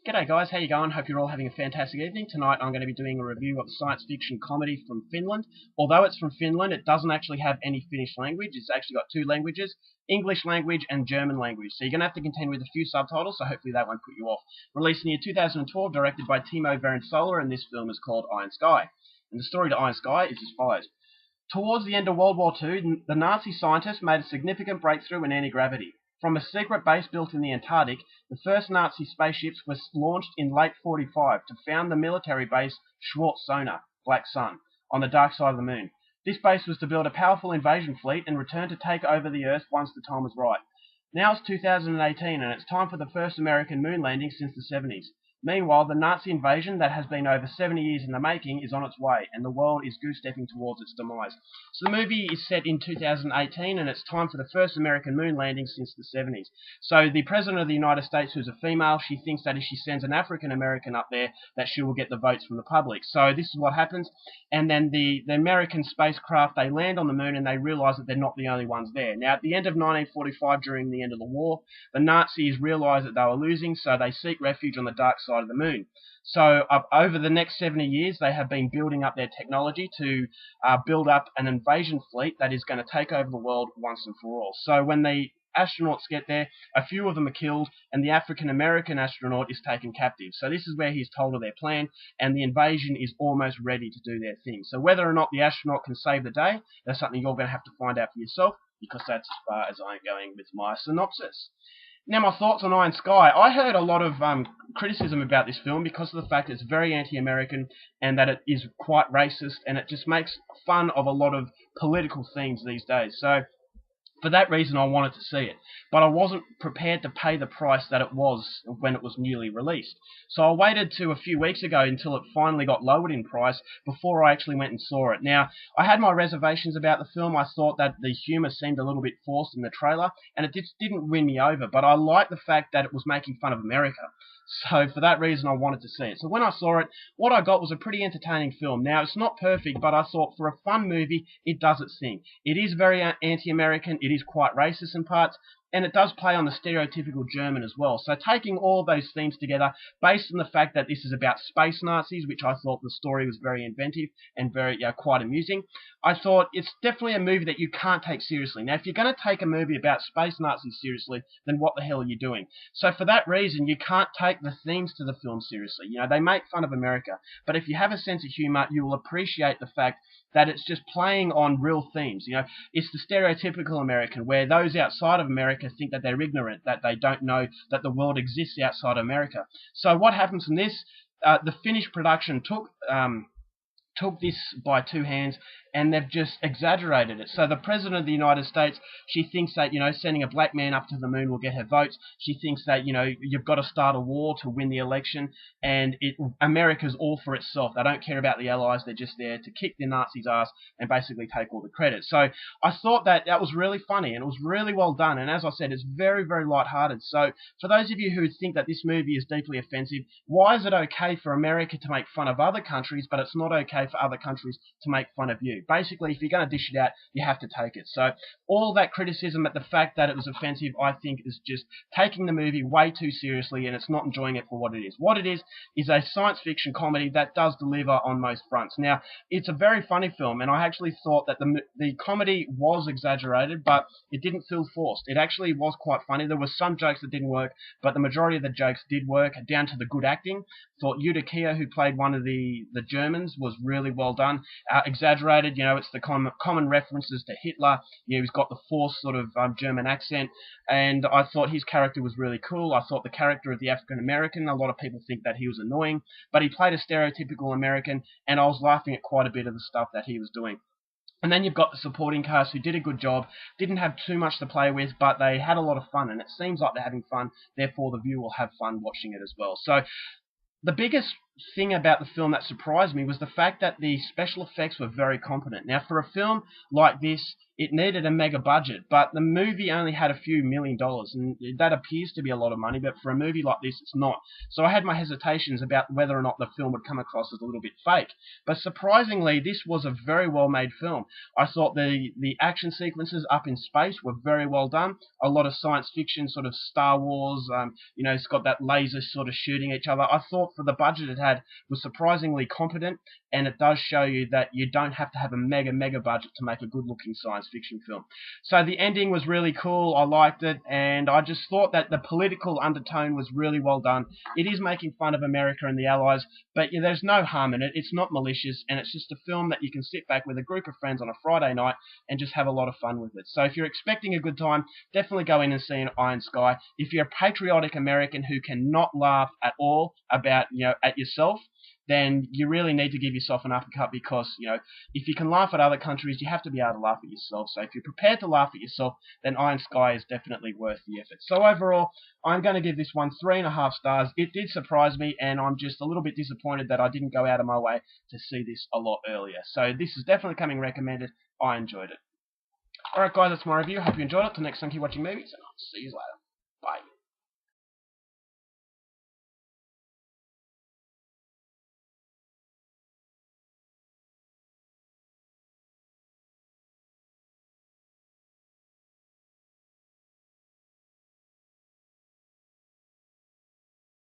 G'day guys, how you going? Hope you're all having a fantastic evening. Tonight I'm going to be doing a review of a science fiction comedy from Finland. Although it's from Finland, it doesn't actually have any Finnish language. It's actually got two languages, English language and German language. So you're going to have to contend with a few subtitles, so hopefully that won't put you off. Released in the year 2012, directed by Timo Varensola, and this film is called Iron Sky. And the story to Iron Sky is as follows. Towards the end of World War II, the Nazi scientists made a significant breakthrough in anti-gravity. From a secret base built in the Antarctic, the first Nazi spaceships were launched in late 1945 to found the military base Schwarzsonne, Black Sun, on the dark side of the moon. This base was to build a powerful invasion fleet and return to take over the Earth once the time was right. Now it's 2018 and it's time for the first American moon landing since the 70s. Meanwhile, the Nazi invasion that has been over 70 years in the making is on its way, and the world is goose-stepping towards its demise. So the movie is set in 2018, and it's time for the first American moon landing since the 70s. So the President of the United States, who's a female, she thinks that if she sends an African-American up there, that she will get the votes from the public. So this is what happens, and then the American spacecraft, they land on the moon, and they realise that they're not the only ones there. Now, at the end of 1945, during the end of the war, the Nazis realised that they were losing, so they seek refuge on the dark side of the moon. So over the next 70 years, they have been building up their technology to build up an invasion fleet that is going to take over the world once and for all. So when the astronauts get there, a few of them are killed, and the African-American astronaut is taken captive. So this is where he's told of their plan, and the invasion is almost ready to do their thing. So whether or not the astronaut can save the day, that's something you're going to have to find out for yourself, because that's as far as I'm going with my synopsis. Now, my thoughts on Iron Sky. I heard a lot of criticism about this film because of the fact that it's very anti-American and that it is quite racist, and it just makes fun of a lot of political themes these days. So for that reason, I wanted to see it. But I wasn't prepared to pay the price that it was when it was newly released. So I waited to a few weeks ago until it finally got lowered in price before I actually went and saw it. Now, I had my reservations about the film. I thought that the humour seemed a little bit forced in the trailer, and it just didn't win me over. But I liked the fact that it was making fun of America. So for that reason, I wanted to see it. So when I saw it, what I got was a pretty entertaining film. Now, it's not perfect, but I thought for a fun movie, it does its thing. It is very anti-American. It is quite racist in parts, and it does play on the stereotypical German as well. So taking all those themes together, based on the fact that this is about space Nazis, which I thought the story was very inventive and very quite amusing, I thought it's definitely a movie that you can't take seriously. Now, if you're going to take a movie about space Nazis seriously, then what the hell are you doing? So for that reason, you can't take the themes to the film seriously. You know, they make fun of America, but if you have a sense of humour, you will appreciate the fact that it's just playing on real themes. You know, it's the stereotypical American, where those outside of America think that they're ignorant, that they don't know that the world exists outside of America. So what happens in this, the Finnish production took this by two hands, and they've just exaggerated it. So the President of the United States, she thinks that, you know, sending a black man up to the moon will get her votes. She thinks that, you know, you've got to start a war to win the election, and America's all for itself. They don't care about the Allies. They're just there to kick the Nazis' ass and basically take all the credit. So I thought that was really funny, and it was really well done. And as I said, it's very, very lighthearted. So for those of you who think that this movie is deeply offensive, why is it okay for America to make fun of other countries, but it's not okay for other countries to make fun of you? Basically, if you're going to dish it out, you have to take it. So all that criticism at the fact that it was offensive, I think, is just taking the movie way too seriously, and it's not enjoying it for what it is. What it is a science fiction comedy that does deliver on most fronts. Now, it's a very funny film, and I actually thought that the comedy was exaggerated, but it didn't feel forced. It actually was quite funny. There were some jokes that didn't work, but the majority of the jokes did work, down to the good acting. Thought Yudikia, who played one of the Germans, was really well done. Exaggerated, you know, it's the common references to Hitler. You know, he's got the forced sort of German accent, and I thought his character was really cool. I thought the character of the African American, a lot of people think that he was annoying, but he played a stereotypical American, and I was laughing at quite a bit of the stuff that he was doing. And then you've got the supporting cast who did a good job, didn't have too much to play with, but they had a lot of fun, and it seems like they're having fun, therefore the viewer will have fun watching it as well. So the biggest thing about the film that surprised me was the fact that the special effects were very competent. Now, for a film like this, it needed a mega budget, but the movie only had a few $1 million, and that appears to be a lot of money, but for a movie like this, it's not. So I had my hesitations about whether or not the film would come across as a little bit fake. But surprisingly, this was a very well-made film. I thought the action sequences up in space were very well done. A lot of science fiction, sort of Star Wars, it's got that laser sort of shooting each other. I thought for the budget it had was surprisingly competent, and it does show you that you don't have to have a mega budget to make a good-looking science fiction film. So the ending was really cool. I liked it, and I just thought that the political undertone was really well done. It is making fun of America and the Allies, but there's no harm in it. It's not malicious, and it's just a film that you can sit back with a group of friends on a Friday night and just have a lot of fun with it. So if you're expecting a good time, definitely go in and see an Iron Sky. If you're a patriotic American who cannot laugh at all about, at yourself, then you really need to give yourself an uppercut, because, if you can laugh at other countries, you have to be able to laugh at yourself. So if you're prepared to laugh at yourself, then Iron Sky is definitely worth the effort. So overall, I'm going to give this one 3.5 stars. It did surprise me, and I'm just a little bit disappointed that I didn't go out of my way to see this a lot earlier. So this is definitely coming recommended. I enjoyed it. Alright guys, that's my review. Hope you enjoyed it. Till next time, keep watching movies, and I'll see you later.